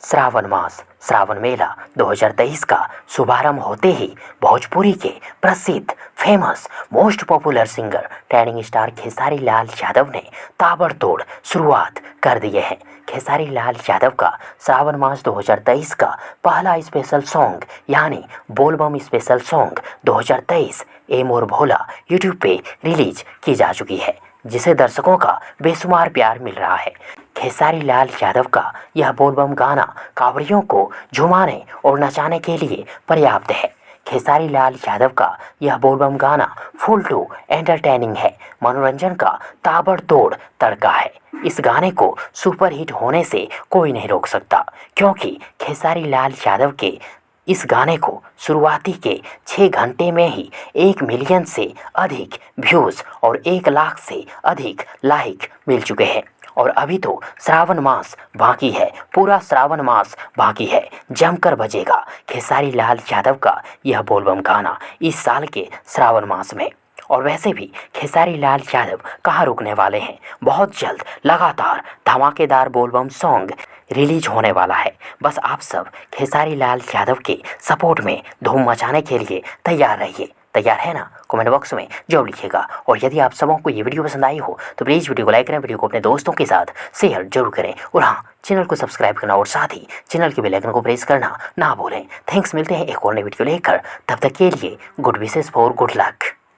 श्रावण मेला 2023 का शुभारंभ होते ही भोजपुरी के प्रसिद्ध famous most popular singer trending star Khesari Lal Yadav ने ताबड़तोड़ शुरुआत कर दिए हैं। खेसारी लाल यादव का श्रावण मास 2023 का पहला स्पेशल सॉन्ग यानी बोलबम स्पेशल सॉन्ग 2023 ए मोर भोला यूट्यूब पे रिलीज की जा चुकी है, जिसे दर्शकों का बेशुमार प्यार मिल रहा है। खेसारी लाल यादव का यह बोलबम गाना कांवड़ियों को झुमाने और नचाने के लिए पर्याप्त है। खेसारी लाल यादव का यह बोलबम गाना फुल टू एंटरटेनिंग है, मनोरंजन का ताबड़तोड़ तड़का है। इस गाने को सुपर हिट होने से कोई नहीं रोक सकता, क्योंकि खेसारी लाल यादव के इस गाने को शुरुआती के 6 घंटे में ही 1 मिलियन से अधिक व्यूज़ और 1 लाख से अधिक लाइक मिल चुके हैं। और अभी तो श्रावण मास बाकी है, पूरा श्रावण मास बाकी है, जमकर बजेगा खेसारी लाल यादव का यह बोलबम गाना इस साल के श्रावण मास में। और वैसे भी खेसारी लाल यादव कहाँ रुकने वाले हैं, बहुत जल्द लगातार धमाकेदार बोलबम सॉन्ग रिलीज होने वाला है। बस आप सब खेसारी लाल यादव के सपोर्ट में धूम मचाने के लिए तैयार रहिए। तैयार है ना? कमेंट बॉक्स में जरूर लिखिएगा। और यदि आप सबों को ये वीडियो पसंद आई हो तो प्लीज़ वीडियो को लाइक करें, वीडियो को अपने दोस्तों के साथ शेयर जरूर करें। और हाँ, चैनल को सब्सक्राइब करना और साथ ही चैनल के बेल आइकन को प्रेस करना ना भूलें। थैंक्स, मिलते हैं एक और नई वीडियो लेकर, तब तक के लिए good wishes for good luck.